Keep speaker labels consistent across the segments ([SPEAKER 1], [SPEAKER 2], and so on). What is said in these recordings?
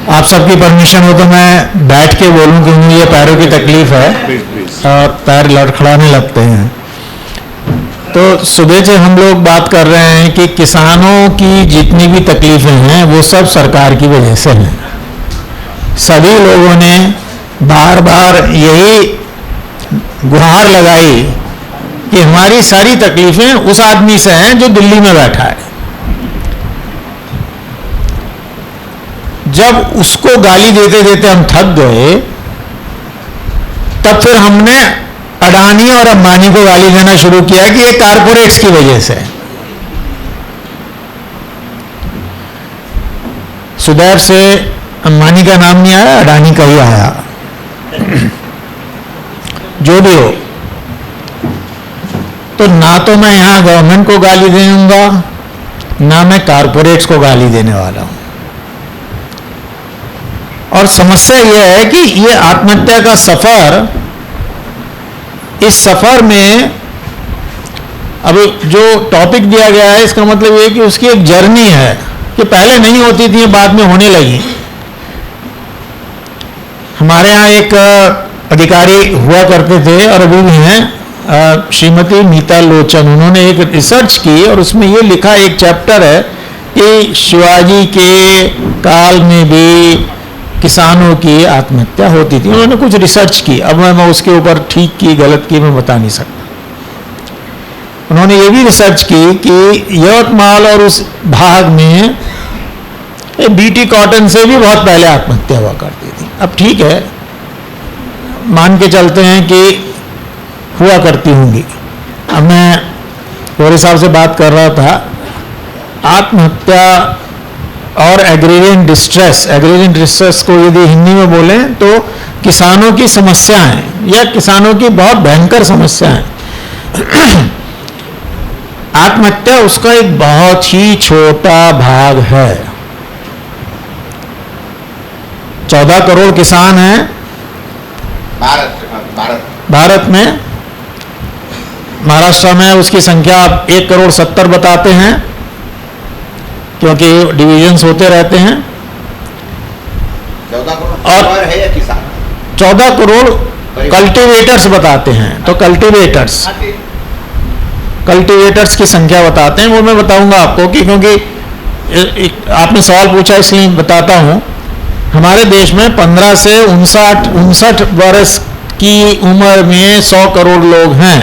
[SPEAKER 1] आप सबकी परमिशन हो तो मैं बैठ के बोलूं, क्योंकि मुझे पैरों की तकलीफ है और पैर लड़खड़ाने लगते हैं। तो सुबह से हम लोग बात कर रहे हैं कि किसानों की जितनी भी तकलीफें हैं वो सब सरकार की वजह से हैं। सभी लोगों ने बार बार यही गुहार लगाई कि हमारी सारी तकलीफें उस आदमी से हैं जो दिल्ली में बैठा है। जब उसको गाली देते देते हम थक गए, तब फिर हमने अडानी और अंबानी को गाली देना शुरू किया कि ये कारपोरेट्स की वजह से। सुदैव से अंबानी का नाम नहीं आया, अडानी का ही आया। जो भी हो, तो ना तो मैं यहां गवर्नमेंट को गाली दूंगा, ना मैं कारपोरेट्स को गाली देने वाला हूं। और समस्या यह है कि ये आत्महत्या का सफर, इस सफर में अभी जो टॉपिक दिया गया है, इसका मतलब ये कि उसकी एक जर्नी है कि पहले नहीं होती थी, बाद में होने लगी। हमारे यहाँ एक अधिकारी हुआ करते थे और अभी भी हैं, श्रीमती नीता लोचन। उन्होंने एक रिसर्च की और उसमें ये लिखा, एक चैप्टर है कि शिवाजी के काल में भी किसानों की आत्महत्या होती थी। उन्होंने कुछ रिसर्च की, अब मैं उसके ऊपर ठीक की गलत की मैं बता नहीं सकता। उन्होंने ये भी रिसर्च की कि यवतमाल और उस भाग में बीटी कॉटन से भी बहुत पहले आत्महत्या हुआ करती थी। अब ठीक है, मान के चलते हैं कि हुआ करती होंगी। अब मैं मेरे साहब से बात कर रहा था, आत्महत्या और एग्रीरियन डिस्ट्रेस को यदि हिंदी में बोलें तो किसानों की समस्याएं या किसानों की बहुत भयंकर समस्याएं। आत्महत्या उसका एक बहुत ही छोटा भाग है। 14 करोड़ किसान हैं भारत में। महाराष्ट्र में उसकी संख्या 1,70,00,000 बताते हैं, क्योंकि डिविजन्स होते रहते हैं।
[SPEAKER 2] 14 करोड़
[SPEAKER 1] और
[SPEAKER 2] है या किसान?
[SPEAKER 1] 14 करोड़ कल्टीवेटर्स बताते हैं। तो कल्टीवेटर्स की संख्या बताते हैं, वो मैं बताऊंगा आपको कि क्योंकि आपने सवाल पूछा इसलिए बताता हूं। हमारे देश में 15 से 59 वर्ष की उम्र में 100 करोड़ लोग हैं।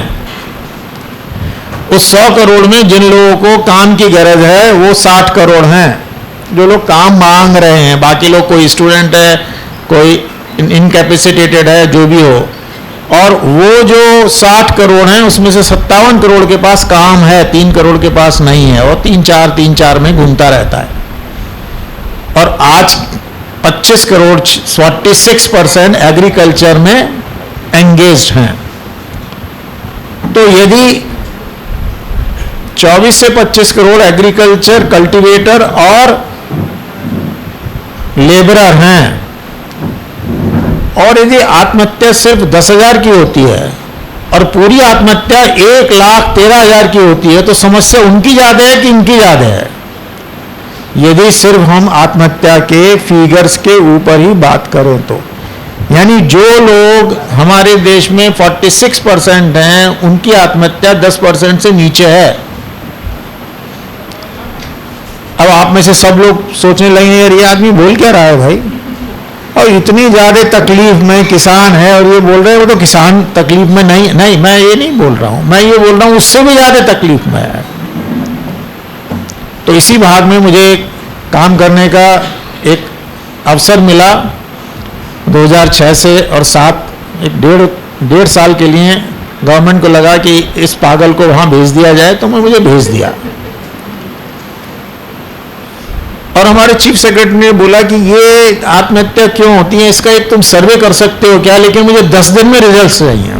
[SPEAKER 1] उस 100 करोड़ में जिन लोगों को काम की गरज है वो 60 करोड़ हैं, जो लोग काम मांग रहे हैं। बाकी लोग, कोई स्टूडेंट है, कोई इनकैपेसिटेटेड है, जो भी हो। और वो जो 60 करोड़ हैं उसमें से 57 करोड़ के पास काम है, 3 करोड़ के पास नहीं है, और 3-4 में घूमता रहता है। और आज 25 करोड़ 46% एग्रीकल्चर में एंगेज्ड हैं। तो यदि 24 से 25 करोड़ एग्रीकल्चर कल्टीवेटर और लेबरर हैं, और यदि आत्महत्या सिर्फ 10,000 की होती है और पूरी आत्महत्या 1,13,000 की होती है, तो समस्या उनकी ज्यादा है कि इनकी ज्यादा है? यदि सिर्फ हम आत्महत्या के फिगर्स के ऊपर ही बात करें तो, यानी जो लोग हमारे देश में 46% हैं, उनकी आत्महत्या 10% से नीचे है। अब आप में से सब लोग सोचने लगे, यार ये आदमी बोल क्या रहा है भाई, और इतनी ज्यादा तकलीफ में किसान है और ये बोल रहे हैं वो तो किसान तकलीफ में नहीं, मैं ये नहीं बोल रहा हूं, मैं ये बोल रहा हूं उससे भी ज्यादा तकलीफ में है। तो इसी भाग में मुझे काम करने का एक अवसर मिला 2006 से, और 1.5 साल के लिए गवर्नमेंट को लगा कि इस पागल को वहां भेज दिया जाए, तो मुझे भेज दिया। और हमारे चीफ सेक्रेटरी ने बोला कि ये आत्महत्या क्यों होती है, इसका एक तुम सर्वे कर सकते हो क्या? लेकिन मुझे 10 दिन में रिजल्ट्स चाहिए।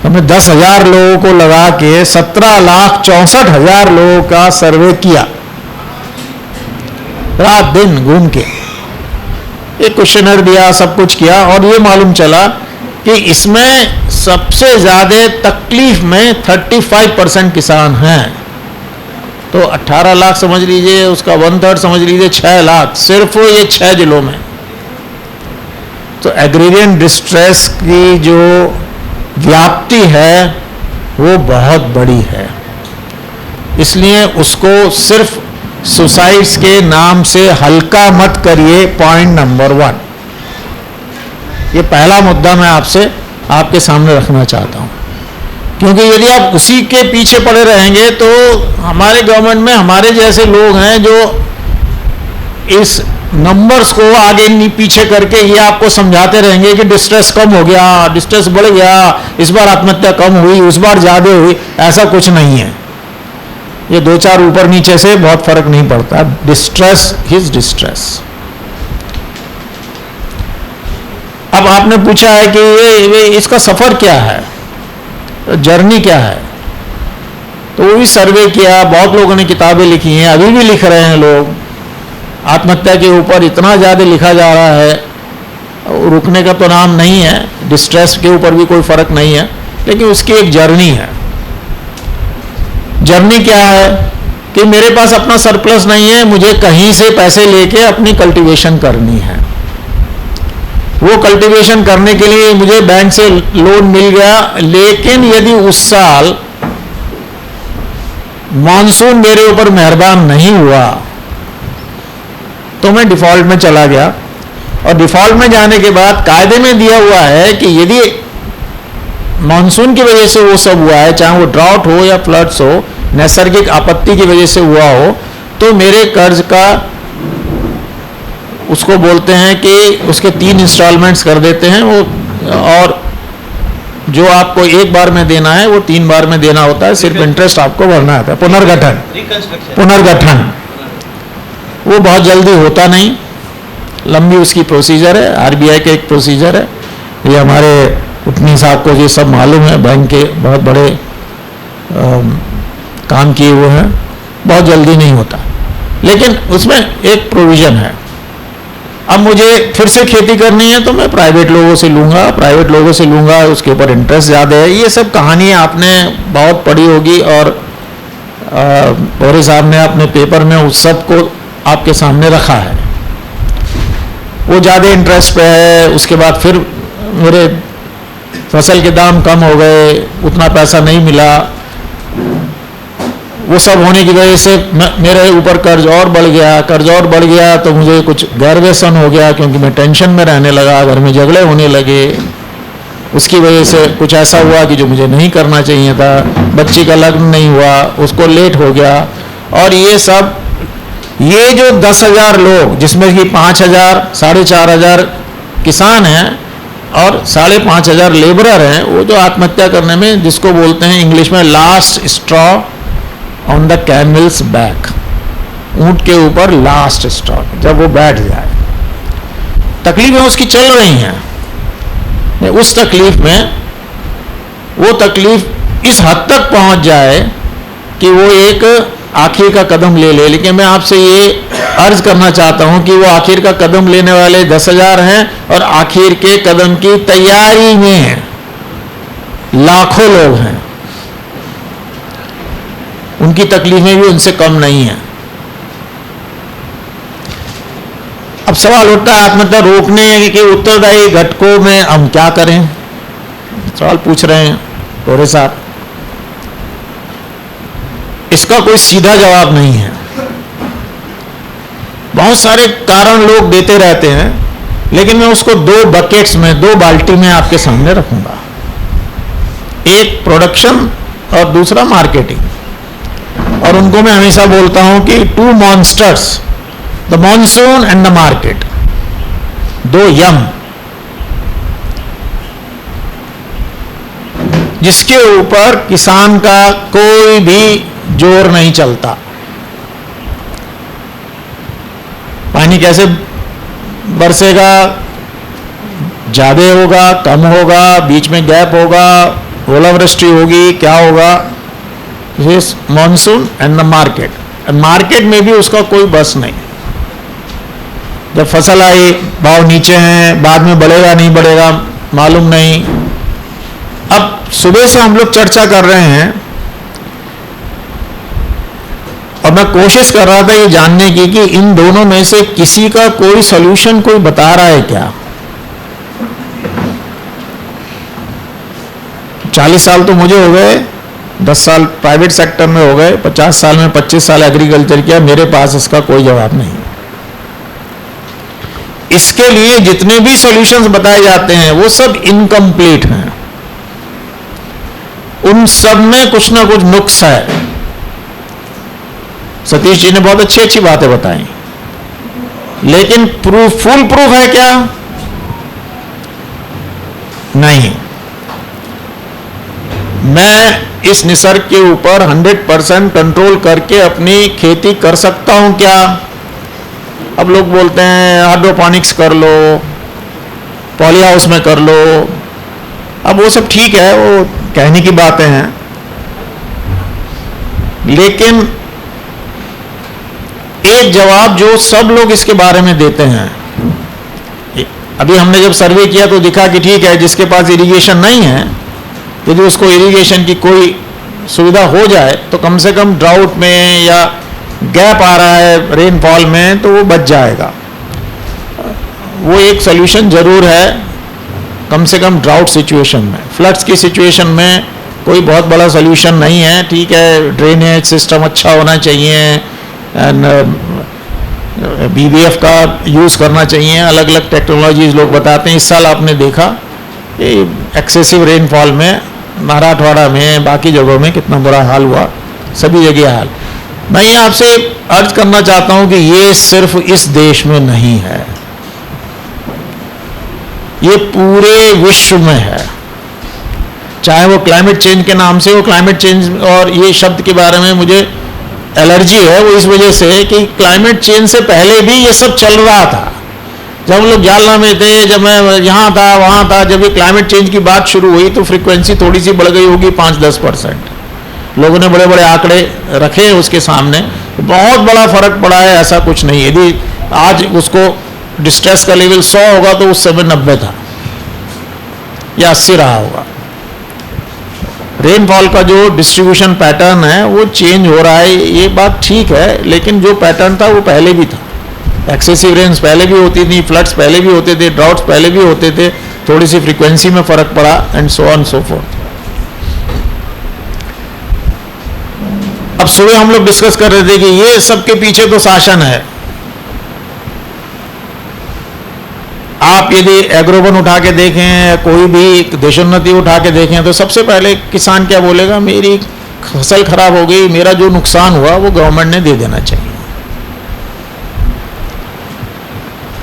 [SPEAKER 1] हमने 10,000 लोगों को लगा के 17,64,000 लोगों का सर्वे किया, रात दिन घूम के एक क्वेश्चनर दिया, सब कुछ किया, और ये मालूम चला कि इसमें सबसे ज्यादा तकलीफ में 35% किसान हैं। तो 18 लाख समझ लीजिए, उसका 1/3 समझ लीजिए 6 लाख, सिर्फ ये 6 जिलों में। तो एग्रेरियन डिस्ट्रेस की जो व्याप्ति है वो बहुत बड़ी है, इसलिए उसको सिर्फ सुसाइड्स के नाम से हल्का मत करिए। पॉइंट नंबर 1, ये पहला मुद्दा मैं आपके सामने रखना चाहता हूं, क्योंकि यदि आप उसी के पीछे पड़े रहेंगे तो हमारे गवर्नमेंट में हमारे जैसे लोग हैं जो इस नंबर्स को आगे पीछे करके ये आपको समझाते रहेंगे कि डिस्ट्रेस कम हो गया, डिस्ट्रेस बढ़ गया, इस बार आत्महत्या कम हुई, उस बार ज़्यादा हुई। ऐसा कुछ नहीं है, ये 2-4 ऊपर नीचे से बहुत फर्क नहीं पड़ता। Distress is distress. अब आपने पूछा है कि ये इसका सफ़र क्या है, जर्नी क्या है, तो वो भी सर्वे किया, बहुत लोगों ने किताबें लिखी हैं, अभी भी लिख रहे हैं लोग। आत्महत्या के ऊपर इतना ज़्यादा लिखा जा रहा है, रुकने का तो नाम नहीं है। डिस्ट्रेस के ऊपर भी कोई फर्क नहीं है, लेकिन उसकी एक जर्नी है। जर्नी क्या है कि मेरे पास अपना सरप्लस नहीं है, मुझे कहीं से पैसे लेके अपनी कल्टीवेशन करनी है। वो कल्टीवेशन करने के लिए मुझे बैंक से लोन मिल गया, लेकिन यदि उस साल मॉनसून मेरे ऊपर मेहरबान नहीं हुआ तो मैं डिफॉल्ट में चला गया। और डिफॉल्ट में जाने के बाद कायदे में दिया हुआ है कि यदि मॉनसून की वजह से वो सब हुआ है, चाहे वो ड्राउट हो या फ्लड्स हो, नैसर्गिक आपत्ति की वजह से हुआ हो, तो मेरे कर्ज का उसको बोलते हैं कि उसके 3 इंस्टॉलमेंट्स कर देते हैं वो, और जो आपको एक बार में देना है वो 3 बार में देना होता है, सिर्फ इंटरेस्ट आपको भरना होता है। पुनर्गठन वो बहुत जल्दी होता नहीं, लंबी उसकी प्रोसीजर है, आरबीआई के एक प्रोसीजर है। ये हमारे उतनी साहब को ये सब मालूम है, बैंक के बहुत बड़े काम किए हुए हैं, बहुत जल्दी नहीं होता, लेकिन उसमें एक प्रोविज़न है। अब मुझे फिर से खेती करनी है तो मैं प्राइवेट लोगों से लूँगा, उसके ऊपर इंटरेस्ट ज़्यादा है। ये सब कहानियाँ आपने बहुत पढ़ी होगी, और बोरे साहब ने अपने पेपर में उस सब को आपके सामने रखा है। वो ज़्यादा इंटरेस्ट पे है, उसके बाद फिर मेरे फसल के दाम कम हो गए, उतना पैसा नहीं मिला, वो सब होने की वजह से मेरे ऊपर कर्ज और बढ़ गया, तो मुझे कुछ गैर व्यसन हो गया, क्योंकि मैं टेंशन में रहने लगा, घर में झगड़े होने लगे, उसकी वजह से कुछ ऐसा हुआ कि जो मुझे नहीं करना चाहिए था, बच्ची का लग्न नहीं हुआ, उसको लेट हो गया। और ये जो 10,000 लोग, जिसमें कि 5,000 4,500 किसान हैं और 5,500 लेबरर हैं, वो जो आत्महत्या करने में, जिसको बोलते हैं इंग्लिश में last straw on the camel's back, ऊंट के ऊपर लास्ट स्ट्रॉ, जब वो बैठ जाए, तकलीफें उसकी चल रही हैं, उस तकलीफ में वो तकलीफ इस हद तक पहुंच जाए कि वो एक आखिर का कदम ले ले। लेकिन मैं आपसे ये अर्ज करना चाहता हूं कि वो आखिर का कदम लेने वाले 10,000 हैं, और आखिर के कदम की तैयारी में लाखों लोग हैं। उनकी तकलीफें भी उनसे कम नहीं है। अब सवाल उठता है आत्महत्या रोकने के उत्तरदायी घटकों में हम क्या करें, सवाल पूछ रहे हैं बोरे साहब। इसका कोई सीधा जवाब नहीं है। बहुत सारे कारण लोग देते रहते हैं, लेकिन मैं उसको 2 बकेट्स में, 2 बाल्टी में आपके सामने रखूंगा। एक प्रोडक्शन और दूसरा मार्केटिंग। और उनको मैं हमेशा बोलता हूं कि 2 monsters, the monsoon and the market, 2 यम, जिसके ऊपर किसान का कोई भी जोर नहीं चलता। पानी कैसे बरसेगा, ज्यादा होगा, कम होगा, बीच में गैप होगा, ओलावृष्टि होगी, क्या होगा, this monsoon and the market. Market में भी उसका कोई बस नहीं। जब फसल आई, भाव नीचे हैं, बाद में बढ़ेगा नहीं बढ़ेगा मालूम नहीं। अब सुबह से हम लोग चर्चा कर रहे हैं, और और मैं कोशिश कर रहा था ये जानने की कि इन दोनों में से किसी का कोई सॉल्यूशन कोई बता रहा है क्या। 40 साल तो मुझे हो गए, 10 साल प्राइवेट सेक्टर में हो गए, 50 साल में 25 साल एग्रीकल्चर किया, मेरे पास इसका कोई जवाब नहीं। इसके लिए जितने भी सॉल्यूशंस बताए जाते हैं वो सब इनकम्प्लीट हैं, उन सब में कुछ ना कुछ नुक्स है। सतीश जी ने बहुत अच्छी अच्छी बातें बताई, लेकिन फुल प्रूफ है क्या? नहीं। मैं इस निसर्ग के ऊपर 100% कंट्रोल करके अपनी खेती कर सकता हूं क्या? अब लोग बोलते हैं हाइड्रोपोनिक्स कर लो, पॉली हाउस में कर लो। अब वो सब ठीक है, वो कहने की बातें हैं, लेकिन एक जवाब जो सब लोग इसके बारे में देते हैं, अभी हमने जब सर्वे किया तो दिखा कि ठीक है, जिसके पास इरिगेशन नहीं है, यदि उसको इरिगेशन की कोई सुविधा हो जाए तो कम से कम ड्राउट में या गैप आ रहा है रेनफॉल में तो वो बच जाएगा। वो एक सोल्यूशन जरूर है, कम से कम ड्राउट सिचुएशन में। फ्लड्स की सिचुएशन में कोई बहुत बड़ा सोल्यूशन नहीं है, ठीक है, ड्रेनेज सिस्टम अच्छा होना चाहिए एंड BVF का यूज़ करना चाहिए, अलग अलग टेक्नोलॉजीज लोग बताते हैं। इस साल आपने देखा कि एक्सेसिव रेनफॉल में मराठवाड़ा में, बाकी जगहों में कितना बुरा हाल हुआ, सभी जगह हाल। मैं ये आपसे अर्ज करना चाहता हूं कि ये सिर्फ इस देश में नहीं है, ये पूरे विश्व में है। चाहे वो क्लाइमेट चेंज के नाम से, वो क्लाइमेट चेंज और ये शब्द के बारे में मुझे एलर्जी है, वो इस वजह से कि क्लाइमेट चेंज से पहले भी ये सब चल रहा था। जब हम लोग जालना में थे, जब मैं यहाँ था वहाँ था, जब ये क्लाइमेट चेंज की बात शुरू हुई तो फ्रीक्वेंसी थोड़ी सी बढ़ गई होगी 5-10%। लोगों ने बड़े बड़े आंकड़े रखे उसके सामने, बहुत बड़ा फर्क पड़ा है, ऐसा कुछ नहीं। यदि आज उसको डिस्ट्रेस का लेवल 100 होगा तो उस समय 90 था या 80 रहा होगा। रेनफॉल का जो डिस्ट्रीब्यूशन पैटर्न है वो चेंज हो रहा है, ये बात ठीक है, लेकिन जो पैटर्न था वो पहले भी था। एक्सेसिव रेन्स पहले भी होती थी, फ्लड्स पहले भी होते थे, ड्राउट्स पहले भी होते थे, थोड़ी सी फ्रीक्वेंसी में फर्क पड़ा and so on so fourth. अब सुबह हम लोग डिस्कस कर रहे थे कि ये सबके पीछे तो शासन है। आप यदि एग्रोवन उठा के देखें, कोई भी देशोन्नति उठा के देखें, तो सबसे पहले किसान क्या बोलेगा? मेरी फसल खराब हो गई, मेरा जो नुकसान हुआ वो गवर्नमेंट ने दे देना चाहिए।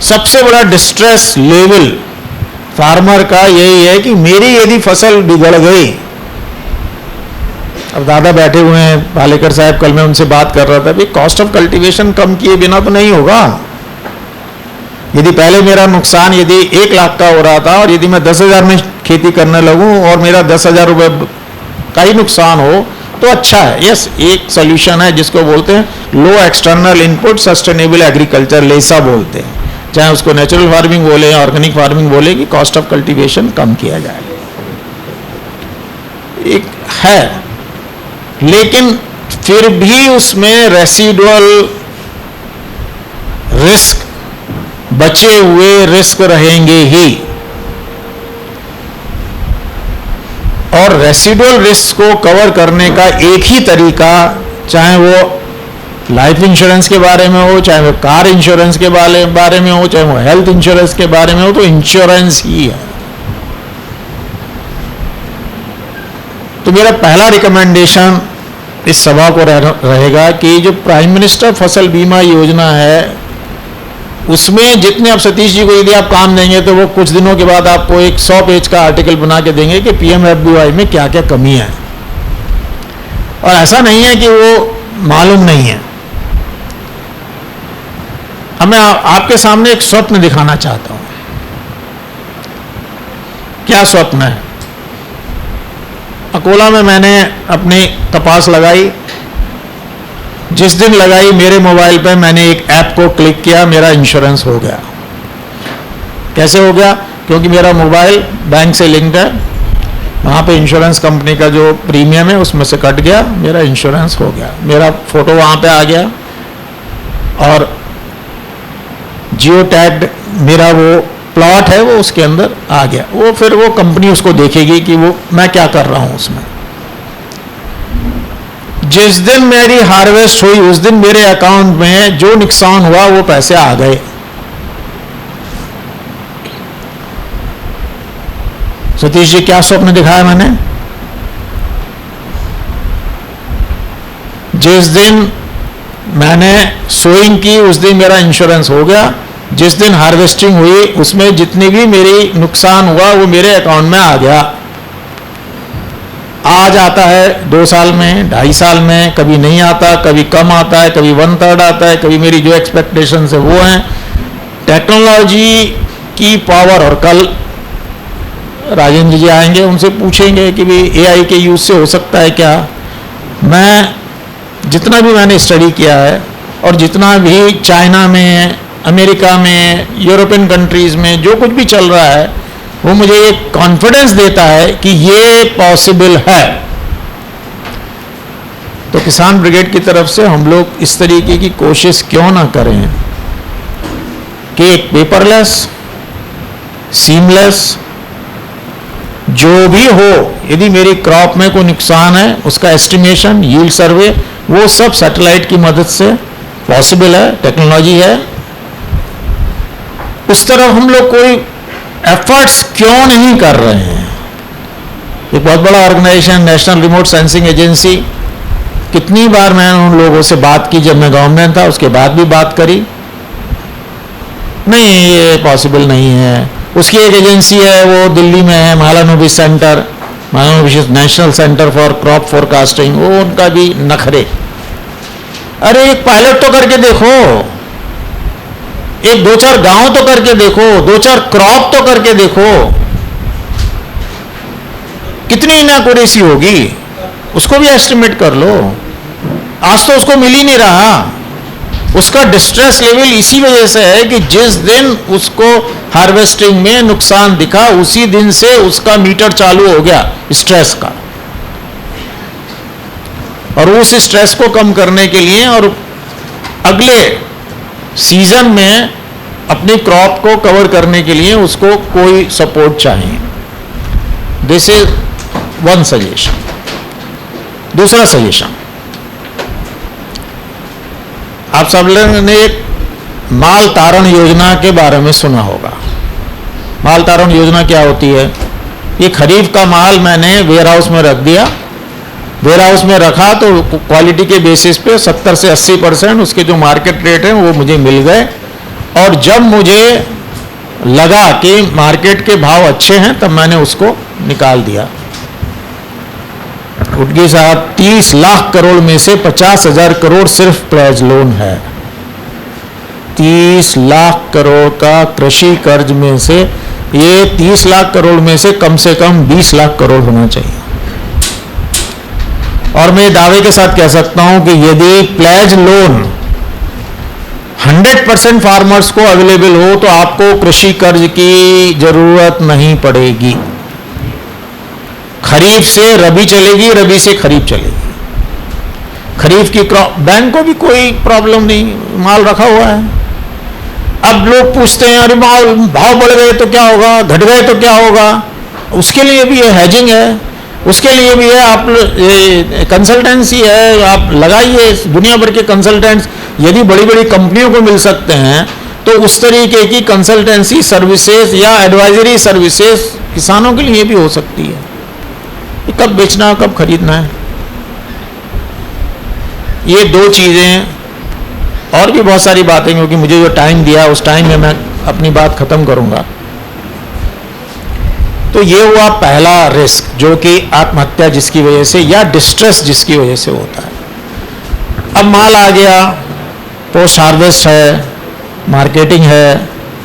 [SPEAKER 1] सबसे बड़ा डिस्ट्रेस लेवल फार्मर का यही है कि मेरी यदि फसल बिगड़ गई। अब दादा बैठे हुए हैं पालेकर साहब, कल मैं उनसे बात कर रहा था, भाई कॉस्ट ऑफ कल्टीवेशन कम किए बिना तो नहीं होगा। यदि पहले मेरा नुकसान यदि 1 लाख का हो रहा था और यदि मैं 10,000 में खेती करने लगूं और मेरा 10,000 रुपये का ही नुकसान हो तो अच्छा है। यस, एक सोल्यूशन है जिसको बोलते हैं लो एक्सटर्नल इनपुट सस्टेनेबल एग्रीकल्चर, लेसा बोलते हैं। चाहे उसको नेचुरल फार्मिंग बोले, ऑर्गेनिक फार्मिंग बोले, कि कॉस्ट ऑफ कल्टीवेशन कम किया जाए, एक है। लेकिन फिर भी उसमें रेसिडुअल रिस्क, बचे हुए रिस्क रहेंगे ही। और रेसिडुअल रिस्क को कवर करने का एक ही तरीका, चाहे वो लाइफ इंश्योरेंस के बारे में हो, चाहे वो कार इंश्योरेंस के बारे में हो, चाहे वो हेल्थ इंश्योरेंस के बारे में हो, तो इंश्योरेंस ही है। तो मेरा पहला रिकमेंडेशन इस सभा को रहेगा कि जो प्राइम मिनिस्टर फसल बीमा योजना है उसमें जितने आप सतीश जी को यदि आप काम देंगे तो वो कुछ दिनों के बाद आपको एक 100 पेज का आर्टिकल बना के देंगे कि PMFBY में क्या क्या कमी है। और ऐसा नहीं है कि वो मालूम नहीं है। अब मैं आपके सामने एक स्वप्न दिखाना चाहता हूं। क्या स्वप्न है? अकोला में मैंने अपनी कपास लगाई। जिस दिन लगाई मेरे मोबाइल पे मैंने एक ऐप को क्लिक किया, मेरा इंश्योरेंस हो गया। कैसे हो गया? क्योंकि मेरा मोबाइल बैंक से लिंक्ड है, वहाँ पे इंश्योरेंस कंपनी का जो प्रीमियम है उसमें से कट गया, मेरा इंश्योरेंस हो गया, मेरा फोटो वहाँ पे आ गया और जियो टैग्ड मेरा वो प्लॉट है वो उसके अंदर आ गया। वो फिर वो कंपनी उसको देखेगी कि वो मैं क्या कर रहा हूँ उसमें। जिस दिन मेरी हार्वेस्ट हुई उस दिन मेरे अकाउंट में जो नुकसान हुआ वो पैसे आ गए। सतीश जी क्या स्वप्न दिखाया मैंने? जिस दिन मैंने सोइंग की उस दिन मेरा इंश्योरेंस हो गया, जिस दिन हार्वेस्टिंग हुई उसमें जितनी भी मेरी नुकसान हुआ वो मेरे अकाउंट में आ गया। आज आता है 2 साल में, 2.5 साल में, कभी नहीं आता, कभी कम आता है, कभी 1/3 आता है, कभी मेरी जो एक्सपेक्टेशन है वो है। टेक्नोलॉजी की पावर, और कल राजेंद्र जी आएंगे उनसे पूछेंगे कि भी एआई के यूज से हो सकता है क्या। मैं जितना भी मैंने स्टडी किया है और जितना भी चाइना में, अमेरिका में, यूरोपियन कंट्रीज में जो कुछ भी चल रहा है वो मुझे एक कॉन्फिडेंस देता है कि ये पॉसिबल है। तो किसान ब्रिगेड की तरफ से हम लोग इस तरीके की कोशिश क्यों ना करें कि एक पेपरलेस, सीमलेस, जो भी हो, यदि मेरी क्रॉप में कोई नुकसान है उसका एस्टिमेशन, यील्ड सर्वे, वो सब सैटेलाइट की मदद से पॉसिबल है, टेक्नोलॉजी है। उस तरफ हम लोग कोई एफर्ट्स क्यों नहीं कर रहे हैं? एक बहुत बड़ा organisation national remote sensing agency, कितनी बार मैंने उन लोगों से बात की जब मैं गवर्नमेंट था, उसके बाद भी बात करी, नहीं ये पॉसिबल नहीं है। उसकी एक एजेंसी है वो दिल्ली में है, Mahalanobis centre, Mahalanobis national centre for crop forecasting, वो उनका भी नखरे। अरे एक पायलट तो करके देखो, एक 2-4 गांव तो करके देखो, 2-4 क्रॉप तो करके देखो, कितनी इनएक्यूरेसी होगी, उसको भी एस्टिमेट कर लो। आज तो उसको मिल ही नहीं रहा। उसका डिस्ट्रेस लेवल इसी वजह से है कि जिस दिन उसको हार्वेस्टिंग में नुकसान दिखा उसी दिन से उसका मीटर चालू हो गया स्ट्रेस का, और उस स्ट्रेस को कम करने के लिए और अगले सीजन में अपनी क्रॉप को कवर करने के लिए उसको कोई सपोर्ट चाहिए। This is one suggestion. दूसरा सजेशन, आप सब लोगों ने एक माल तारण योजना के बारे में सुना होगा। माल तारण योजना क्या होती है? ये खरीफ का माल मैंने वेयर हाउस में रख दिया, वेयर हाउस में रखा तो क्वालिटी के बेसिस पे 70 से 80% उसके जो मार्केट रेट है वो मुझे मिल गए, और जब मुझे लगा कि मार्केट के भाव अच्छे हैं तब मैंने उसको निकाल दिया। उटगी साहब 30 लाख करोड़ में से 50,000 करोड़ सिर्फ प्लेज लोन है। 30 लाख करोड़ का कृषि कर्ज में से ये 30 लाख करोड़ में से कम 20 लाख करोड़ होना चाहिए। और मैं दावे के साथ कह सकता हूं कि यदि प्लेज लोन 100% फार्मर्स को अवेलेबल हो तो आपको कृषि कर्ज की जरूरत नहीं पड़ेगी। खरीफ से रबी चलेगी, रबी से खरीफ चलेगी। खरीफ की क्रॉप बैंक को भी कोई प्रॉब्लम नहीं, माल रखा हुआ है। अब लोग पूछते हैं अरे माल भाव बढ़ गए तो क्या होगा, घट गए तो क्या होगा? उसके लिए भी ये हैजिंग है, उसके लिए भी है आप कंसल्टेंसी है, आप लगाइए। दुनिया भर के कंसल्टेंट्स यदि बड़ी बड़ी कंपनियों को मिल सकते हैं तो उस तरीके की कंसल्टेंसी सर्विसेज या एडवाइजरी सर्विसेज किसानों के लिए भी हो सकती है। कब बेचना है, कब खरीदना है, ये 2 चीजें। और भी बहुत सारी बातें, क्योंकि मुझे जो टाइम दिया उस टाइम में मैं अपनी बात खत्म करूंगा। तो ये हुआ पहला रिस्क, जो कि आत्महत्या जिसकी वजह से या डिस्ट्रेस जिसकी वजह से होता है। अब माल आ गया, पोस्ट हार्वेस्ट है, मार्केटिंग है,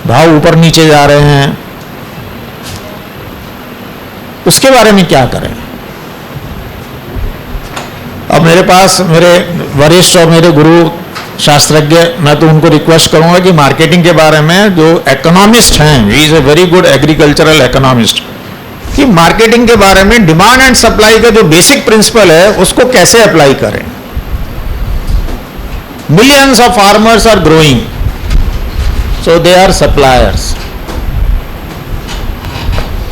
[SPEAKER 1] भाव ऊपर नीचे जा रहे हैं, उसके बारे में क्या करें? अब मेरे पास मेरे वरिष्ठ और मेरे गुरु शास्त्रज्ञ, मैं तो उनको रिक्वेस्ट करूंगा कि मार्केटिंग के बारे में जो इकोनॉमिस्ट हैं, he is a very good agricultural economist, कि मार्केटिंग के बारे में डिमांड एंड सप्लाई का जो बेसिक प्रिंसिपल है उसको कैसे अप्लाई करें। Millions of farmers are growing, so they are suppliers.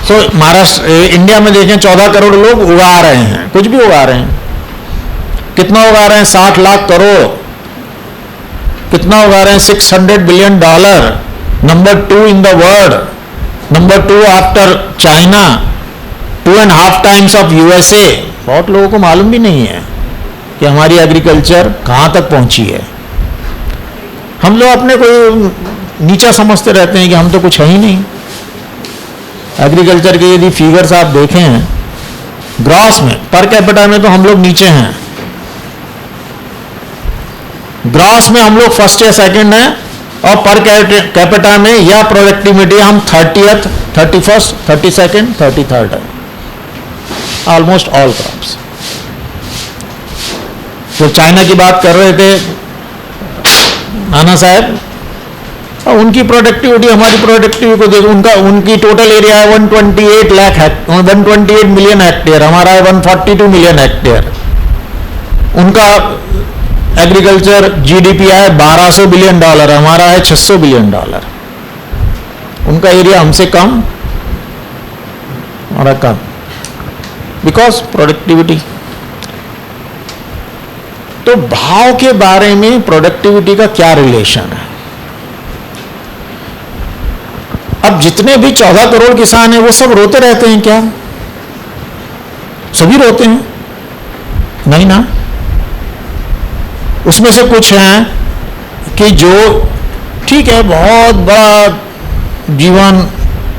[SPEAKER 1] So Maharashtra, India में देखें 14 करोड़ लोग उगा रहे हैं, कुछ भी उगा रहे हैं। कितना उगा रहे हैं? 60 लाख करोड़। कितना उगा रहे हैं? $600 billion. Number 2 in the world, number 2 after China, 2.5 times of USA. बहुत लोगों को मालूम भी नहीं है कि हमारी एग्रीकल्चर कहां तक पहुंची है। हम लोग अपने को नीचा समझते रहते हैं कि हम तो कुछ है ही नहीं। एग्रीकल्चर के यदि फिगर्स आप देखें ग्रॉस में, पर कैपिटा में तो हम लोग नीचे हैं। ग्रॉस में हम लोग फर्स्ट या सेकंड हैं, और पर कैपिटा में या प्रोडक्टिविटी हम 30th, 31st, 32nd, 33rd है। Almost all crops. तो चाइना की बात कर रहे थे नाना साहब, और उनकी प्रोडक्टिविटी हमारी प्रोडक्टिविटी को देखो। उनकी टोटल एरिया है 128 मिलियन हेक्टेयर, हमारा है 142 मिलियन हेक्टेयर। उनका एग्रीकल्चर जीडीपी है $1200 बिलियन, हमारा है $600 बिलियन। उनका एरिया हमसे कम, हमारा कम, बिकॉज प्रोडक्टिविटी। तो भाव के बारे में प्रोडक्टिविटी का क्या रिलेशन है? अब जितने भी 14 करोड़ किसान हैं वो सब रोते रहते हैं क्या? सभी रोते हैं? नहीं ना। उसमें से कुछ हैं कि जो ठीक है, बहुत बड़ा जीवन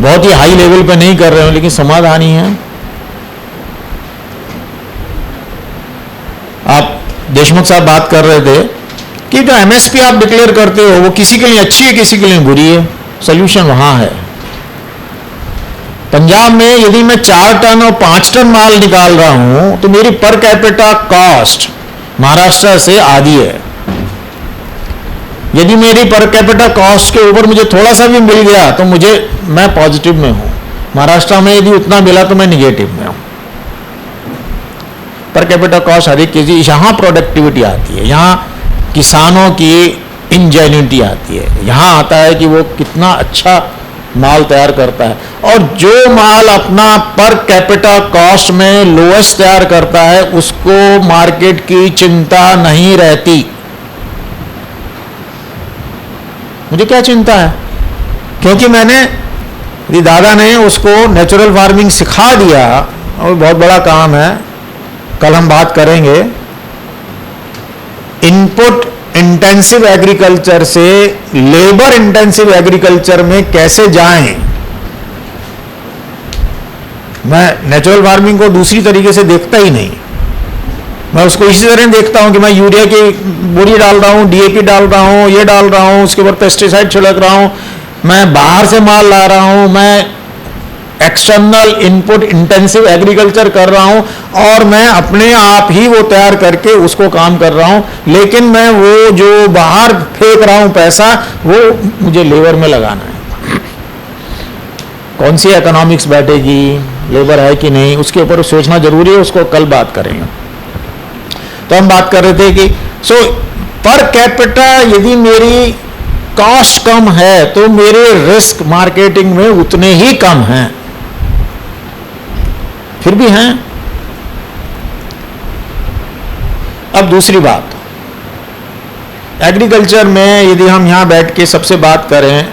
[SPEAKER 1] बहुत ही हाई लेवल पे नहीं कर रहे हो, लेकिन समाधानी है। आप देशमुख साहब बात कर रहे थे कि जो एमएसपी आप डिक्लेयर करते हो वो किसी के लिए अच्छी है, किसी के लिए बुरी है। सोल्यूशन वहां है। पंजाब में यदि मैं 4 टन और 5 टन माल निकाल रहा हूं तो मेरी पर कैपिटा कॉस्ट महाराष्ट्र से आधी है। यदि मेरी पर कैपिटा कॉस्ट के ऊपर मुझे थोड़ा सा भी मिल गया तो मैं पॉजिटिव में हूं। महाराष्ट्र में यदि उतना मिला तो मैं निगेटिव में हूं। पर कैपिटा कॉस्ट हर एक चीज, यहां प्रोडक्टिविटी आती है, यहां किसानों की इंजेन्युइटी आती है। यहां आता है कि वो कितना अच्छा माल तैयार करता है, और जो माल अपना पर कैपिटा कॉस्ट में लोएस्ट तैयार करता है उसको मार्केट की चिंता नहीं रहती। मुझे क्या चिंता है? क्योंकि मेरी दादा ने उसको नेचुरल फार्मिंग सिखा दिया, और बहुत बड़ा काम है, कल हम बात करेंगे। इनपुट इंटेंसिव एग्रीकल्चर से लेबर इंटेंसिव एग्रीकल्चर में कैसे जाएं। मैं नेचुरल फार्मिंग को दूसरी तरीके से देखता ही नहीं। मैं उसको इसी तरह देखता हूं कि मैं यूरिया की बोरी डाल रहा हूं, डीएपी डाल रहा हूं, ये डाल रहा हूं, उसके बाद पेस्टिसाइड छिड़क रहा हूं, मैं बाहर से माल ला रहा हूं, मैं एक्सटर्नल इनपुट इंटेंसिव एग्रीकल्चर कर रहा हूं, और मैं अपने आप ही वो तैयार करके उसको काम कर रहा हूं। लेकिन मैं वो जो बाहर फेंक रहा हूं पैसा, वो मुझे लेबर में लगाना है। कौन सी इकोनॉमिक्स बैठेगी, लेबर है कि नहीं, उसके ऊपर सोचना जरूरी है। उसको कल बात करेंगे। तो हम बात कर रहे थे कि पर कैपिटा यदि मेरी कॉस्ट कम है तो मेरे रिस्क मार्केटिंग में उतने ही कम हैं, फिर भी हैं। अब दूसरी बात, एग्रीकल्चर में यदि हम यहां बैठ के सबसे बात करें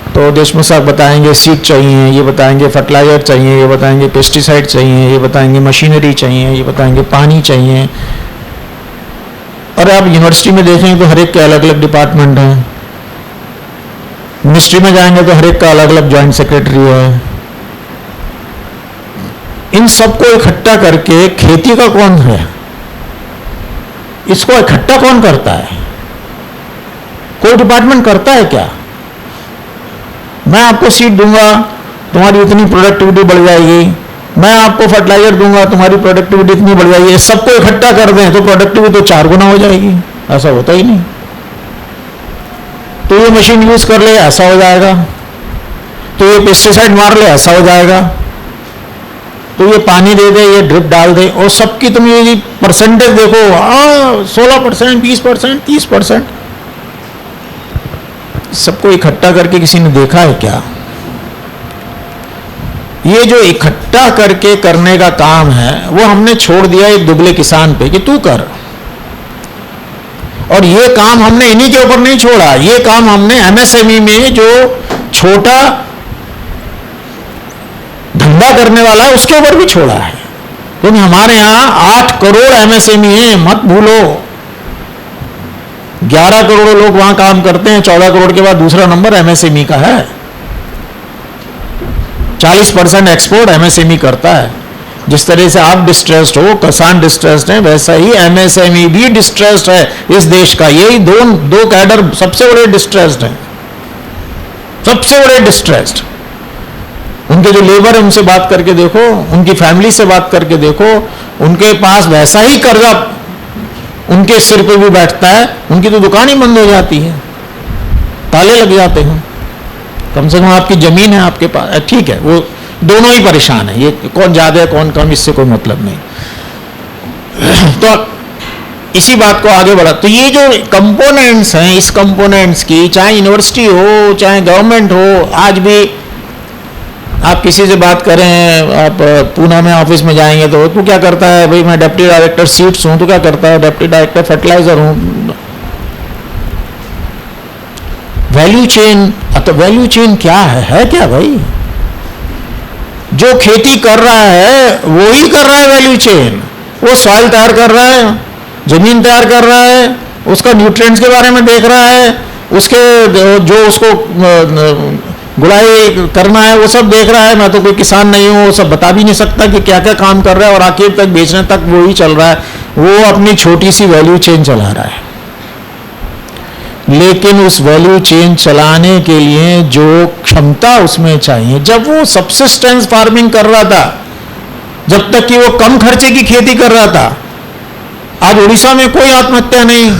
[SPEAKER 1] तो देशमुख साहब बताएंगे सीड चाहिए, ये बताएंगे फर्टिलाइजर चाहिए, ये बताएंगे पेस्टिसाइड चाहिए, ये बताएंगे मशीनरी चाहिए, ये बताएंगे पानी चाहिए। और आप यूनिवर्सिटी में देखेंगे तो हर एक के अलग अलग डिपार्टमेंट हैं। मिनिस्ट्री में जाएंगे तो हर एक का अलग अलग ज्वाइंट सेक्रेटरी है। इन सबको इकट्ठा करके खेती का कौन है, इसको इकट्ठा कौन करता है? कोई डिपार्टमेंट करता है क्या? मैं आपको सीड दूंगा, तुम्हारी इतनी प्रोडक्टिविटी बढ़ जाएगी, मैं आपको फर्टिलाइजर दूंगा, तुम्हारी प्रोडक्टिविटी इतनी बढ़ जाएगी। सबको इकट्ठा कर दें तो प्रोडक्टिविटी तो 4 गुना हो जाएगी। ऐसा होता ही नहीं। तो ये मशीन यूज कर ले, ऐसा हो जाएगा। तो ये पेस्टिसाइड मार ले, ऐसा हो जाएगा। तो ये पानी दे दे, ये ड्रिप डाल दे, और सबकी तुम ये परसेंटेज देखो, 16%, 20%, 30%, सबको इकट्ठा करके किसी ने देखा है क्या? ये जो इकट्ठा करके करने का काम है वो हमने छोड़ दिया एक दुबले किसान पे कि तू कर। और ये काम हमने इन्हीं के ऊपर नहीं छोड़ा, ये काम हमने एमएसएमई में जो छोटा धंधा करने वाला है उसके ऊपर भी छोड़ा है। क्योंकि हमारे यहां 8 करोड़ एमएसएमई है, मत भूलो। 11 करोड़ लोग वहां काम करते हैं, 14 करोड़ के बाद दूसरा नंबर एमएसएमई का है। 40% एक्सपोर्ट एमएसएमई करता है। जिस तरह से आप डिस्ट्रेस्ड हो, किसान डिस्ट्रेस्ड है, वैसा ही एमएसएमई भी डिस्ट्रेस्ड है इस देश का। यही दो कैडर सबसे बड़े डिस्ट्रेस्ड हैं, सबसे बड़े डिस्ट्रेस्ड। उनके जो लेबर है उनसे बात करके देखो, उनकी फैमिली से बात करके देखो, उनके पास वैसा ही कर्जा उनके सिर पे भी बैठता है, उनकी तो दुकान ही बंद हो जाती है, ताले लग जाते हैं। कम से कम आपकी जमीन है आपके पास, ठीक है, वो दोनों ही परेशान है, ये कौन ज्यादा है कौन कम इससे कोई मतलब नहीं। तो इसी बात को आगे बढ़ा, तो ये जो कंपोनेंट्स हैं, इस कंपोनेंट्स की, चाहे यूनिवर्सिटी हो चाहे गवर्नमेंट हो, आज भी आप किसी से बात करें, आप पूना में ऑफिस में जाएंगे तो तू क्या करता है, भाई मैं डिप्टी डायरेक्टर सीड्स हूं, तो क्या करता है, डिप्टी डायरेक्टर फर्टिलाइजर हूं। वैल्यू चेन, तो वैल्यू चेन क्या है क्या भाई? जो खेती कर रहा है वो ही कर रहा है वैल्यू चेन। वो सॉइल तैयार कर रहा है, जमीन तैयार कर रहा है, उसका न्यूट्रिएंट्स के बारे में देख रहा है, उसके जो उसको गुड़ाई करना है वो सब देख रहा है। मैं तो कोई किसान नहीं हूँ, वो सब बता भी नहीं सकता कि क्या क्या काम कर रहा है, और आखिर तक बेचने तक वो ही चल रहा है। वो अपनी छोटी सी वैल्यू चेन चला रहा है। लेकिन उस वैल्यू चेन चलाने के लिए जो क्षमता उसमें चाहिए, जब वो सबसिस्टेंस फार्मिंग कर रहा था, जब तक कि वो कम खर्चे की खेती कर रहा था, आज उड़ीसा में कोई आत्महत्या नहीं,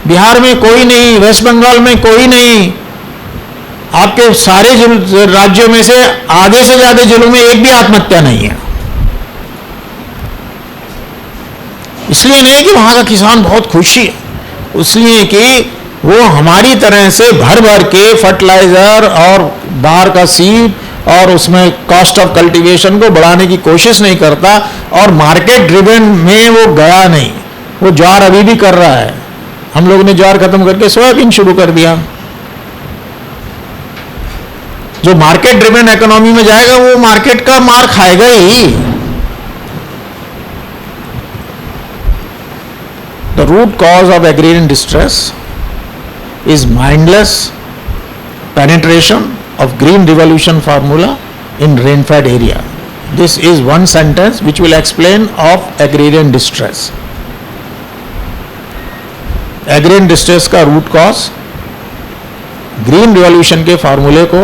[SPEAKER 1] बिहार में कोई नहीं, वेस्ट बंगाल में कोई नहीं, आपके सारे राज्यों में से आधे से ज्यादा जिलों में एक भी आत्महत्या नहीं है। इसलिए नहीं कि वहां का किसान बहुत खुशी है, इसलिए कि वो हमारी तरह से भर भर के फर्टिलाइजर और बाहर का सीड और उसमें कॉस्ट ऑफ कल्टीवेशन को बढ़ाने की कोशिश नहीं करता, और मार्केट ड्रिवन में वो गया नहीं। वो ज्वार अभी भी कर रहा है, हम लोगों ने ज्वार खत्म करके सोयाबीन शुरू कर दिया। जो मार्केट ड्रिवन इकोनॉमी में जाएगा वो मार्केट का मार खाएगा ही। The root cause of agrarian distress is mindless penetration of green revolution formula in rain-fed area. This is one sentence which will explain of agrarian distress. Agrarian distress का root cause green revolution के फार्मूले को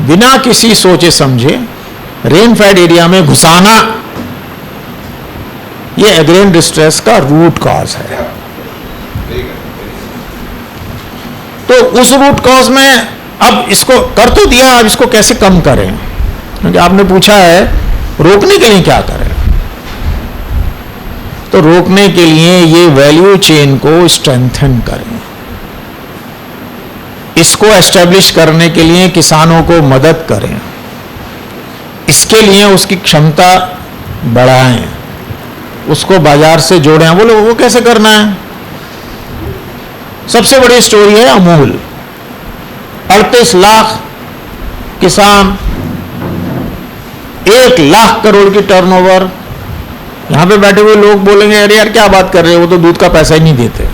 [SPEAKER 1] बिना किसी सोचे समझे rain-fade area में घुसाना, ये agrarian distress का root cause है। तो उस रूट कॉज में अब इसको कर तो दिया, अब इसको कैसे कम करें? क्योंकि आपने पूछा है रोकने के लिए क्या करें, तो रोकने के लिए ये वैल्यू चेन को स्ट्रेंथन करें। इसको एस्टेब्लिश करने के लिए किसानों को मदद करें, इसके लिए उसकी क्षमता बढ़ाएं, उसको बाजार से जोड़ें। बोलो वो कैसे करना है? सबसे बड़ी स्टोरी है अमूल। 38 लाख किसान, 1 लाख करोड़ की टर्नओवर। यहां पे बैठे हुए लोग बोलेंगे अरे यार क्या बात कर रहे हो, वो तो दूध का पैसा ही नहीं देते।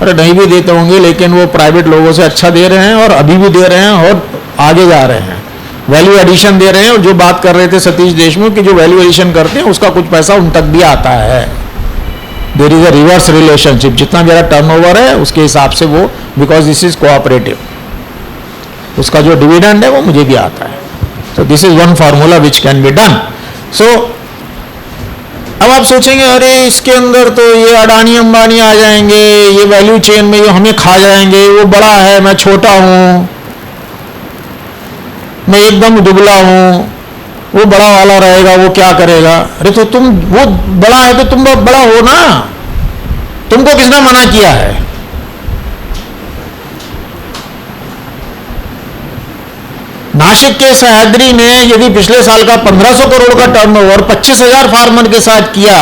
[SPEAKER 1] अरे नहीं भी देते होंगे, लेकिन वो प्राइवेट लोगों से अच्छा दे रहे हैं, और अभी भी दे रहे हैं, और आगे जा रहे हैं, वैल्यू एडिशन दे रहे हैं। और जो बात कर रहे थे सतीश देशमुख की, जो वैल्यू एडिशन करते हैं उसका कुछ पैसा उन तक भी आता है। There is a reverse relationship, जितना मेरा टर्नओवर है उसके हिसाब से वो, बिकॉज दिस इज कोऑपरेटिव, उसका जो डिविडेंड है वो मुझे भी आता है। So this is one formula which can be done. So अब आप सोचेंगे अरे इसके अंदर तो ये अडानी अंबानी आ जाएंगे, ये वैल्यू चेन में ये हमें खा जाएंगे, वो बड़ा है मैं छोटा हूं, मैं एकदम दुबला हूं, वो बड़ा वाला रहेगा, वो क्या करेगा। अरे तो तुम वो बड़ा है तो तुम बड़ा हो ना, तुमको किसने मना किया है? नासिक के सह्याद्री ने यदि पिछले साल का 1500 करोड़ का टर्नओवर 25,000 फार्मर के साथ किया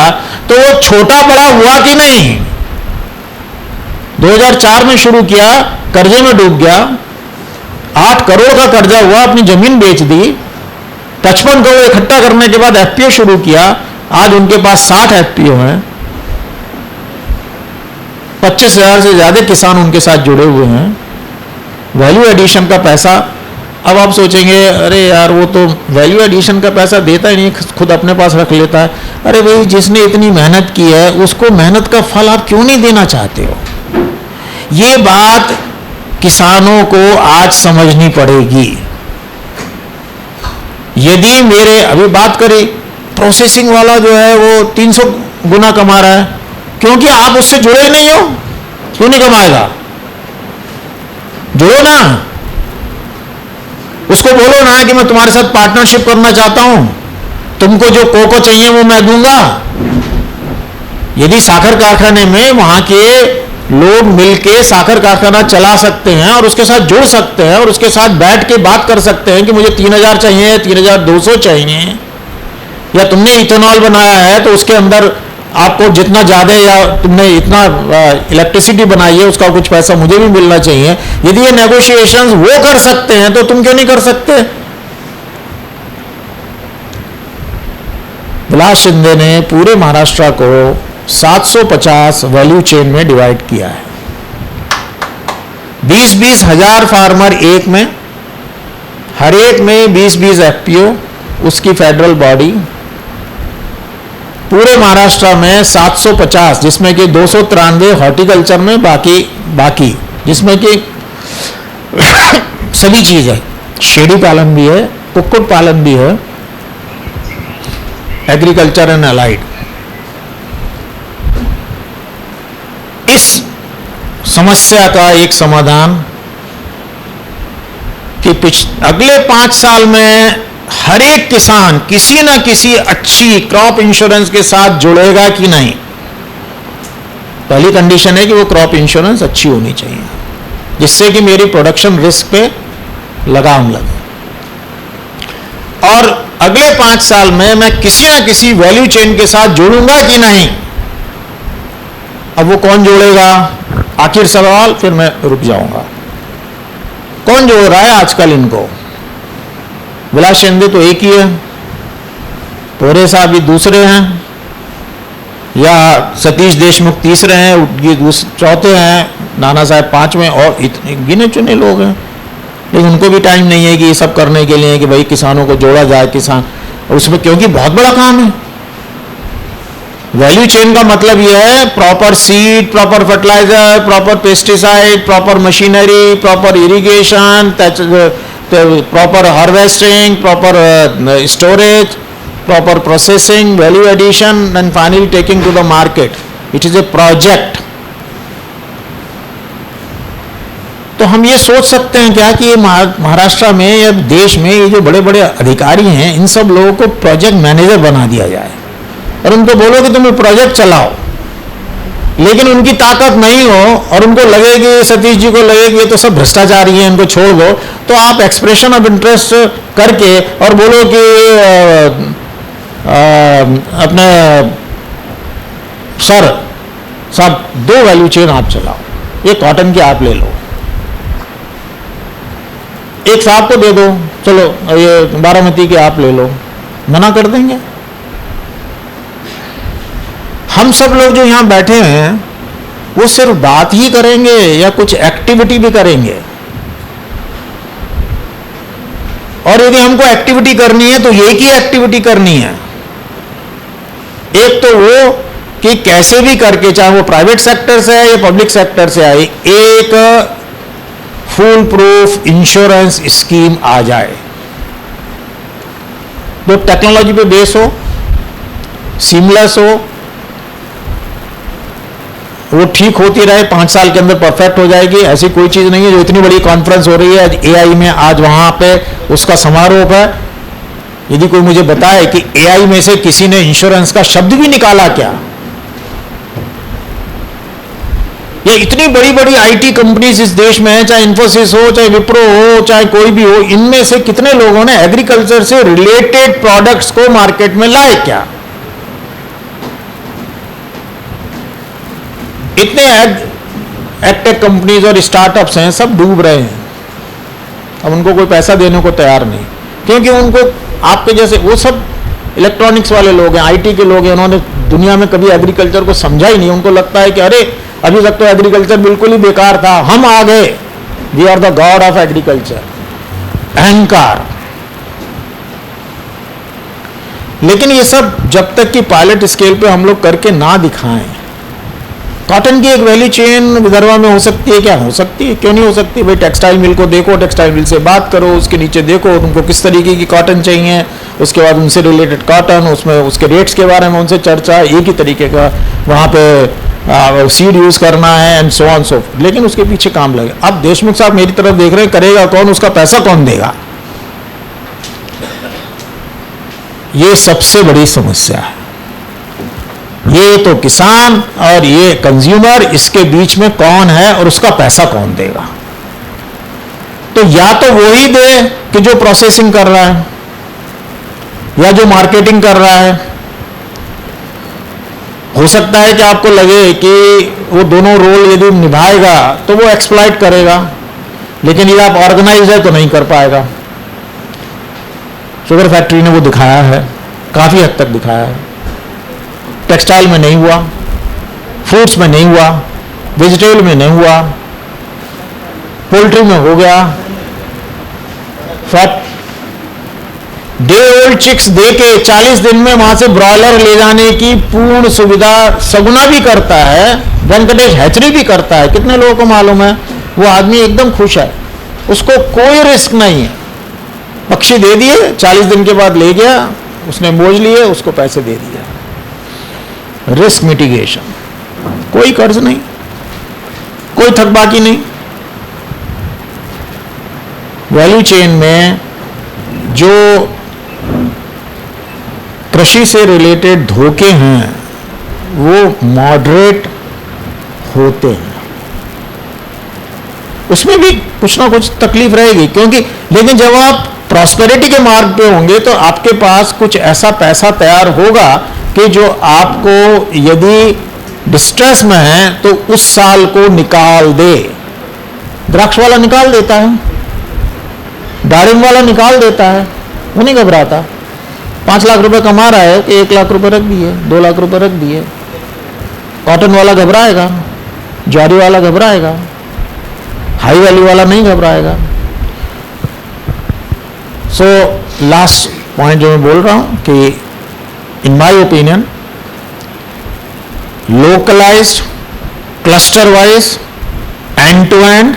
[SPEAKER 1] तो वो छोटा बड़ा हुआ कि नहीं? 2004 में शुरू किया, कर्जे में डूब गया, 8 करोड़ का कर्जा हुआ, अपनी जमीन बेच दी, 55 करोड़ इकट्ठा करने के बाद एफपीओ शुरू किया, आज उनके पास 60 एफपीओ हैं, 25,000 से ज्यादा किसान उनके साथ जुड़े हुए हैं। वैल्यू एडिशन का पैसा, अब आप सोचेंगे अरे यार वो तो वैल्यू एडिशन का पैसा देता ही नहीं, खुद अपने पास रख लेता है। अरे भाई, जिसने इतनी मेहनत की है उसको मेहनत का फल आप क्यों नहीं देना चाहते हो? ये बात किसानों को आज समझनी पड़ेगी। यदि मेरे अभी बात करें, प्रोसेसिंग वाला जो है वो 300 गुना कमा रहा है, क्योंकि आप उससे जुड़े ही नहीं हो, क्यों नहीं कमाएगा? जुड़ो ना, उसको बोलो ना कि मैं तुम्हारे साथ पार्टनरशिप करना चाहता हूं, तुमको जो कोको चाहिए वो मैं दूंगा। यदि साखर कारखाने में वहां के लोग मिलके साखर कारखाना चला सकते हैं और उसके साथ जुड़ सकते हैं और उसके साथ बैठ के बात कर सकते हैं कि मुझे 3,000 चाहिए, 3,200 चाहिए, या तुमने इथेनॉल बनाया है तो उसके अंदर आपको जितना ज्यादा, या तुमने इतना इलेक्ट्रिसिटी बनाई है उसका कुछ पैसा मुझे भी मिलना चाहिए। यदि ये नेगोशिएशंस वो कर सकते हैं तो तुम क्यों नहीं कर सकते? विलास शिंदे ने पूरे महाराष्ट्र को 750 वैल्यू चेन में डिवाइड किया है। 20-20 हजार फार्मर एक में, हर एक में 20-20 एफपीओ, उसकी फेडरल बॉडी। पूरे महाराष्ट्र में 750, जिसमें कि 293 हॉर्टिकल्चर में, बाकी जिसमें कि सभी चीज है, शेडी पालन भी है, कुक्कुट पालन भी है, एग्रीकल्चर एंड अलाइड। इस समस्या का एक समाधान कि अगले 5 साल में हर एक किसान किसी न किसी अच्छी क्रॉप इंश्योरेंस के साथ जुड़ेगा कि नहीं। पहली कंडीशन है कि वो क्रॉप इंश्योरेंस अच्छी होनी चाहिए, जिससे कि मेरी प्रोडक्शन रिस्क पे लगाम लगे। और अगले 5 साल में मैं किसी न किसी वैल्यू चेन के साथ जुड़ूंगा कि नहीं। अब वो कौन जोड़ेगा? आखिर सवाल, फिर मैं रुक जाऊंगा। कौन जोड़ रहा है आजकल इनको? विलास शिंदे तो एक ही है, पोरे साहब भी दूसरे हैं, या सतीश देशमुख तीसरे हैं, ये चौथे हैं, नाना साहब 5वें, और इतने गिने चुने लोग हैं। लेकिन उनको भी टाइम नहीं है कि ये सब करने के लिए कि भाई किसानों को जोड़ा जाए, किसान, और उसमें क्योंकि बहुत बड़ा काम है। वैल्यू चेन का मतलब यह है proper seed, proper fertiliser, proper pesticide, proper machinery, proper irrigation, proper harvesting, proper storage, proper processing, value addition, and finally taking to the market. It is a project. तो हम ये सोच सकते हैं क्या कि ये महाराष्ट्र में या देश में ये जो बड़े बड़े अधिकारी हैं, इन सब लोगों को प्रोजेक्ट मैनेजर बना दिया जाए और उनको बोलो कि तुम प्रोजेक्ट चलाओ, लेकिन उनकी ताकत नहीं हो और उनको लगे कि सतीश जी को लगे कि ये तो सब भ्रष्टाचारी हैं, इनको छोड़ दो, तो आप एक्सप्रेशन ऑफ इंटरेस्ट करके और बोलो कि अपने सर साहब 2 वैल्यू चेन आप चलाओ, ये कॉटन की आप ले लो, एक साहब को दे दो, चलो ये बारामती के आप ले लो, मना कर देंगे? हम सब लोग जो यहां बैठे हैं वो सिर्फ बात ही करेंगे या कुछ एक्टिविटी भी करेंगे? और यदि हमको एक्टिविटी करनी है तो एक ही एक्टिविटी करनी है। एक तो वो कि कैसे भी करके, चाहे वो प्राइवेट सेक्टर से है या पब्लिक सेक्टर से आए, एक फुल प्रूफ इंश्योरेंस स्कीम आ जाए जो टेक्नोलॉजी पे बेस हो, सीमलेस हो, वो ठीक होती रहे, 5 साल के अंदर परफेक्ट हो जाएगी। ऐसी कोई चीज नहीं है। जो इतनी बड़ी कॉन्फ्रेंस हो रही है एआई में, आज वहां पे उसका समारोह है, यदि कोई मुझे बताए कि एआई में से किसी ने इंश्योरेंस का शब्द भी निकाला क्या, ये इतनी बड़ी बड़ी आईटी कंपनीज इस देश में है, चाहे इन्फोसिस हो, चाहे विप्रो हो, चाहे कोई भी हो, इनमें से कितने लोगों ने एग्रीकल्चर से रिलेटेड प्रोडक्ट्स को मार्केट में लाए क्या? इतने एडटेक कंपनीज और स्टार्टअप्स हैं, सब डूब रहे हैं। अब उनको कोई पैसा देने को तैयार नहीं, क्योंकि उनको आपके जैसे वो सब इलेक्ट्रॉनिक्स वाले लोग हैं, आईटी के लोग हैं, उन्होंने दुनिया में कभी एग्रीकल्चर को समझा ही नहीं। उनको लगता है कि अरे अभी तक तो एग्रीकल्चर बिल्कुल ही बेकार था, हम आ गए, we are the god of agriculture, अहंकार। लेकिन ये सब जब तक कि पायलट स्केल पे हम लोग करके ना दिखाएं, कॉटन की एक वैल्यू चेन विदर्भा में हो सकती है क्या? हो सकती है, क्यों नहीं हो सकती भाई? टेक्सटाइल मिल को देखो, टेक्सटाइल मिल से बात करो, उसके नीचे देखो तुमको किस तरीके की कॉटन चाहिए, उसके बाद उनसे रिलेटेड कॉटन, उसमें उसके रेट्स के बारे में उनसे चर्चा, एक ही तरीके का वहाँ पे सीड यूज करना है एंड सो ऑन सो। लेकिन उसके पीछे काम लगे। अब देशमुख साहब मेरी तरफ देख रहे हैं, करेगा कौन, उसका पैसा कौन देगा? ये सबसे बड़ी समस्या है। ये तो किसान और ये कंज्यूमर, इसके बीच में कौन है और उसका पैसा कौन देगा? तो या तो वो ही दे कि जो प्रोसेसिंग कर रहा है या जो मार्केटिंग कर रहा है। हो सकता है कि आपको लगे कि वो दोनों रोल यदि निभाएगा तो वो एक्सप्लॉइट करेगा, लेकिन ये आप ऑर्गेनाइज है तो नहीं कर पाएगा। शुगर फैक्ट्री ने वो दिखाया है, काफी हद तक दिखाया है। टेक्सटाइल में नहीं हुआ, फ्रूट्स में नहीं हुआ, वेजिटेबल में नहीं हुआ, पोल्ट्री में हो गया। फैक्ट डे ओल्ड चिक्स दे के 40 दिन में वहां से ब्रॉयलर ले जाने की पूर्ण सुविधा सगुना भी करता है, वेंकटेश हैचरी भी करता है। कितने लोगों को मालूम है? वो आदमी एकदम खुश है, उसको कोई रिस्क नहीं है। पक्षी दे दिए, 40 दिन के बाद ले गया, उसने मोज लिए, उसको पैसे दे दिया। रिस्क मिटिगेशन, कोई कर्ज नहीं, कोई थकबाकी नहीं। वैल्यू चेन में जो कृषि से रिलेटेड धोखे हैं वो मॉडरेट होते हैं, उसमें भी कुछ ना कुछ तकलीफ रहेगी, क्योंकि लेकिन जब आप प्रॉस्पेरिटी के मार्ग पे होंगे तो आपके पास कुछ ऐसा पैसा तैयार होगा कि जो आपको यदि डिस्ट्रेस में है तो उस साल को निकाल दे। द्राक्ष वाला निकाल देता है, दारिम वाला निकाल देता है, वो नहीं घबराता। 5 लाख रुपए कमा रहा है कि 1 लाख रुपए रख दिए, 2 लाख रुपए रख दिए। कॉटन वाला घबराएगा, ज्वारी वाला घबराएगा, हाई वैल्यू वाला नहीं घबराएगा। सो लास्ट पॉइंट जो मैं बोल रहा हूं कि in my opinion localised, cluster wise, end to end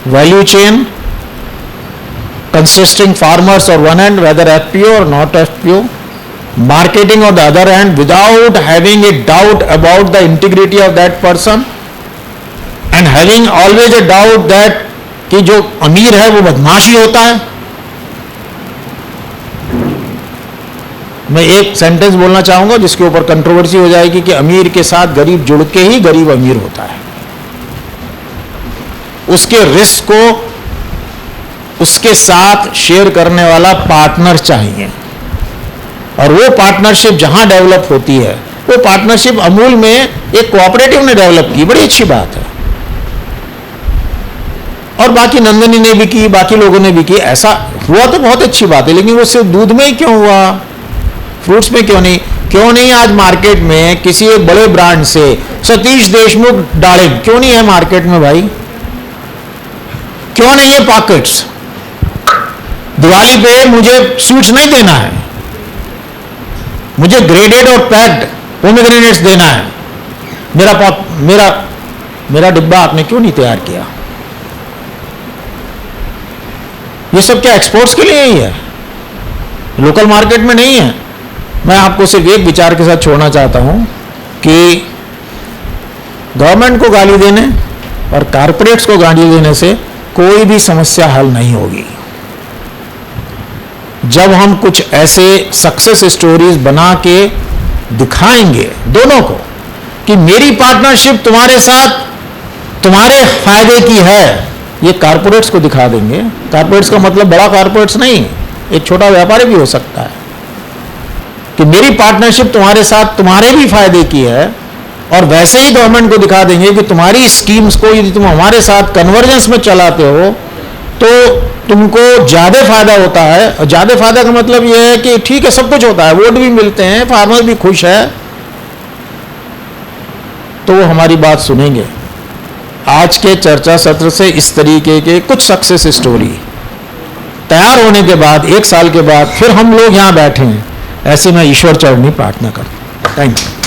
[SPEAKER 1] value chain consisting farmers on one end, whether FPO or not FPO, marketing on the other end without having a doubt about the integrity of that person and having always a doubt that कि जो अमीर है वो बदमाश ही होता है। मैं एक सेंटेंस बोलना चाहूंगा जिसके ऊपर कंट्रोवर्सी हो जाएगी कि अमीर के साथ गरीब जुड़ के ही गरीब अमीर होता है। उसके रिस्क को उसके साथ शेयर करने वाला पार्टनर चाहिए, और वो पार्टनरशिप जहां डेवलप होती है, वो पार्टनरशिप अमूल में एक कोऑपरेटिव ने डेवलप की, बड़ी अच्छी बात है, और बाकी नंदनी ने भी की, बाकी लोगों ने भी की। ऐसा हुआ तो बहुत अच्छी बात है, लेकिन वो सिर्फ दूध में ही क्यों हुआ, फ्रूट्स में क्यों नहीं? क्यों नहीं आज मार्केट में किसी एक बड़े ब्रांड से सतीश देशमुख दाड़िम क्यों नहीं है मार्केट में भाई? क्यों नहीं है पॉकेट्स? दिवाली पे मुझे स्वीट्स नहीं देना है, मुझे ग्रेडेड और पैक्ड पोमेग्रेनेट्स देना है। मेरा डिब्बा आपने क्यों नहीं तैयार किया? ये सब क्या एक्सपोर्ट्स के लिए ही है, लोकल मार्केट में नहीं है। मैं आपको सिर्फ एक विचार के साथ छोड़ना चाहता हूं कि गवर्नमेंट को गाली देने और कारपोरेट्स को गाली देने से कोई भी समस्या हल नहीं होगी। जब हम कुछ ऐसे सक्सेस स्टोरीज बना के दिखाएंगे दोनों को कि मेरी पार्टनरशिप तुम्हारे साथ तुम्हारे फायदे की है, ये कारपोरेट्स को दिखा देंगे। कारपोरेट्स का मतलब बड़ा कारपोरेट्स नहीं, एक छोटा व्यापारी भी हो सकता है, कि मेरी पार्टनरशिप तुम्हारे साथ तुम्हारे भी फायदे की है। और वैसे ही गवर्नमेंट को दिखा देंगे कि तुम्हारी स्कीम्स को यदि तुम हमारे साथ कन्वर्जेंस में चलाते हो तो तुमको ज़्यादा फायदा होता है। और ज़्यादा फायदा का मतलब यह है कि ठीक है, सब कुछ होता है, वोट भी मिलते हैं, फार्मर भी खुश है, तो वो हमारी बात सुनेंगे। आज के चर्चा सत्र से इस तरीके के कुछ सक्सेस स्टोरी तैयार होने के बाद 1 साल के बाद फिर हम लोग यहाँ बैठे हैं, ऐसे मैं ईश्वर चरणी प्रार्थना करता हूँ। Thank you.